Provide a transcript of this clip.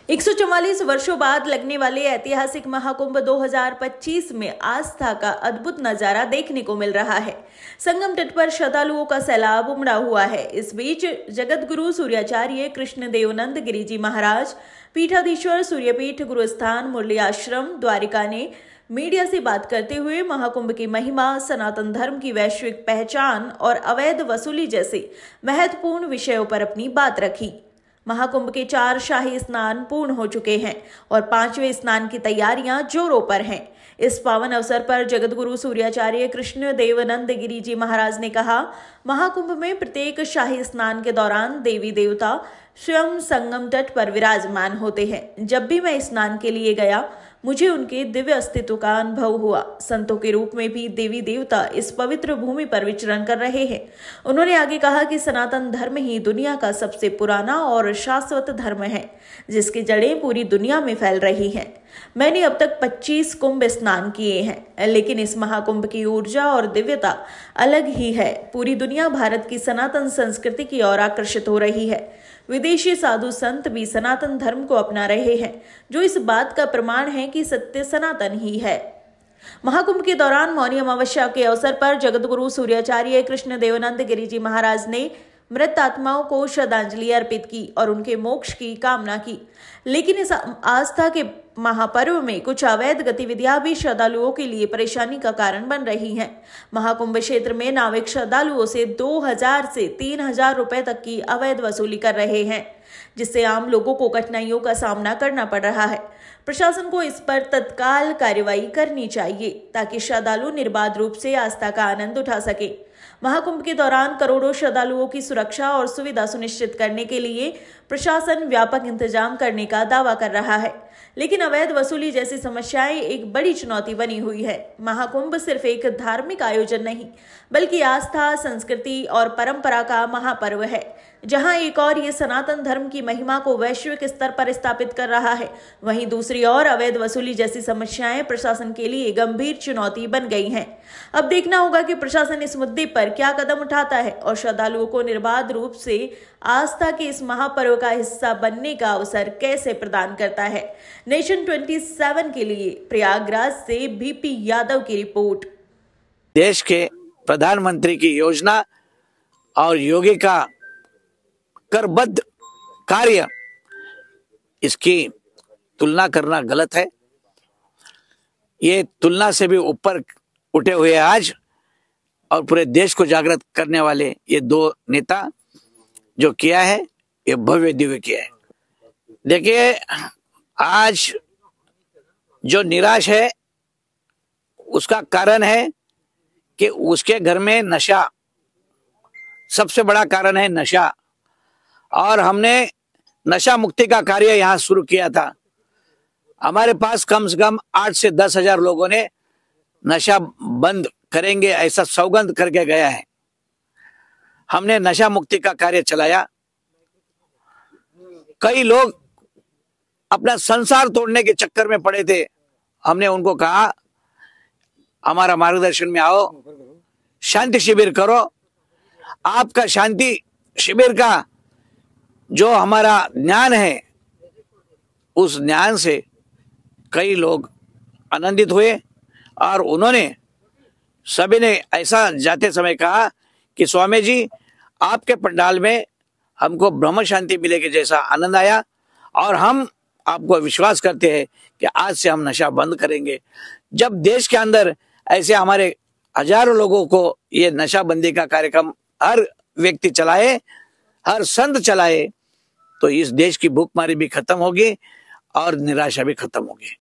144 वर्षों बाद लगने वाले ऐतिहासिक महाकुंभ 2025 में आस्था का अद्भुत नजारा देखने को मिल रहा है। संगम तट पर श्रद्धालुओं का सैलाब उमड़ा हुआ है। इस बीच जगत गुरु सूर्याचार्य कृष्ण देवानंद गिरी जी महाराज, पीठाधीश्वर सूर्यपीठ गुरुस्थान मुरली आश्रम द्वारिका ने मीडिया से बात करते हुए महाकुंभ की महिमा, सनातन धर्म की वैश्विक पहचान और अवैध वसूली जैसे महत्वपूर्ण विषयों पर अपनी बात रखी। महाकुंभ के 4 शाही स्नान पूर्ण हो चुके हैं और 5वें स्नान की तैयारियां जोरों पर हैं। इस पावन अवसर पर जगतगुरु सूर्याचार्य कृष्ण देवानंद गिरी जी महाराज ने कहा, महाकुंभ में प्रत्येक शाही स्नान के दौरान देवी देवता स्वयं संगम तट पर विराजमान होते हैं। जब भी मैं स्नान के लिए गया, मुझे उनके दिव्य अस्तित्व का अनुभव हुआ। संतों के रूप में भी देवी देवता इस पवित्र भूमि पर विचरण कर रहे हैं। उन्होंने आगे कहा कि सनातन धर्म ही दुनिया का सबसे पुराना और शाश्वत धर्म है, जिसकी जड़ें पूरी दुनिया में फैल रही हैं। मैंने अब तक 25 कुंभ स्नान किए हैं, लेकिन इस महाकुंभ की ऊर्जा और दिव्यता अलग ही है। पूरी दुनिया भारत की सनातन संस्कृति की ओर आकर्षित हो रही है। विदेशी साधु संत भी सनातन धर्म को अपना रहे हैं, जो इस बात का प्रमाण है कि सत्य सनातन ही है। महाकुंभ के दौरान मौनी अमावस्या के अवसर पर जगतगुरु सूर्याचार्य कृष्ण देवानंद गिरी जी महाराज ने मृत आत्माओं को श्रद्धांजलि अर्पित की और उनके मोक्ष की कामना की। लेकिन इस आस्था के महापर्व में कुछ अवैध गतिविधियां भी श्रद्धालुओं के लिए परेशानी का कारण बन रही हैं। महाकुंभ क्षेत्र में नाविक श्रद्धालुओं से 2000 से 3000 रुपए तक की अवैध वसूली कर रहे हैं, जिससे आम लोगों को कठिनाइयों का सामना करना पड़ रहा है। प्रशासन को इस पर तत्काल कार्रवाई करनी चाहिए ताकि श्रद्धालु निर्बाध रूप से आस्था का आनंद उठा सके। महाकुंभ के दौरान करोड़ों श्रद्धालुओं की सुरक्षा और सुविधा सुनिश्चित करने के लिए प्रशासन व्यापक इंतजाम करने का दावा कर रहा है, लेकिन अवैध वसूली जैसी समस्याएं एक बड़ी चुनौती बनी हुई है। महाकुंभ सिर्फ एक धार्मिक आयोजन नहीं, बल्कि आस्था, संस्कृति और परंपरा का महापर्व है, जहां एक और ये सनातन धर्म की महिमा को वैश्विक स्तर पर स्थापित कर रहा है, वहीं दूसरी ओर अवैध वसूली जैसी समस्याएं प्रशासन के लिए गंभीर चुनौती बन गई हैं। अब देखना होगा कि प्रशासन इस मुद्दे पर क्या कदम उठाता है और श्रद्धालुओं को निर्बाध रूप से आस्था के इस महापर्व का हिस्सा बनने का अवसर कैसे प्रदान करता है। नेशन 27 के लिए प्रयागराज से बीपी यादव की रिपोर्ट। देश के प्रधानमंत्री की योजना और योगी का करबद्ध कार्य, इसकी तुलना करना गलत है। ये तुलना से भी ऊपर उठे हुए आज और पूरे देश को जागृत करने वाले ये 2 नेता जो किया है, ये भव्य दिव्य किया है। देखिए, आज जो निराश है उसका कारण है कि उसके घर में नशा, सबसे बड़ा कारण है नशा। और हमने नशा मुक्ति का कार्य यहाँ शुरू किया था। हमारे पास कम से कम 8 से 10 हजार लोगों ने नशा बंद करेंगे ऐसा सौगंध करके गया है। हमने नशा मुक्ति का कार्य चलाया। कई लोग अपना संसार तोड़ने के चक्कर में पड़े थे। हमने उनको कहा, हमारा मार्गदर्शन में आओ, शांति शिविर करो। आपका शांति शिविर का जो हमारा ज्ञान है, उस ज्ञान से कई लोग आनंदित हुए और उन्होंने सभी ने ऐसा जाते समय कहा कि स्वामी जी, आपके पंडाल में हमको ब्रह्म शांति मिलेगी जैसा आनंद आया और हम आपको विश्वास करते हैं कि आज से हम नशा बंद करेंगे। जब देश के अंदर ऐसे हमारे हजारों लोगों को ये नशाबंदी का कार्यक्रम हर व्यक्ति चलाए, हर संत चलाए, तो इस देश की भूखमरी भी खत्म होगी और निराशा भी खत्म होगी।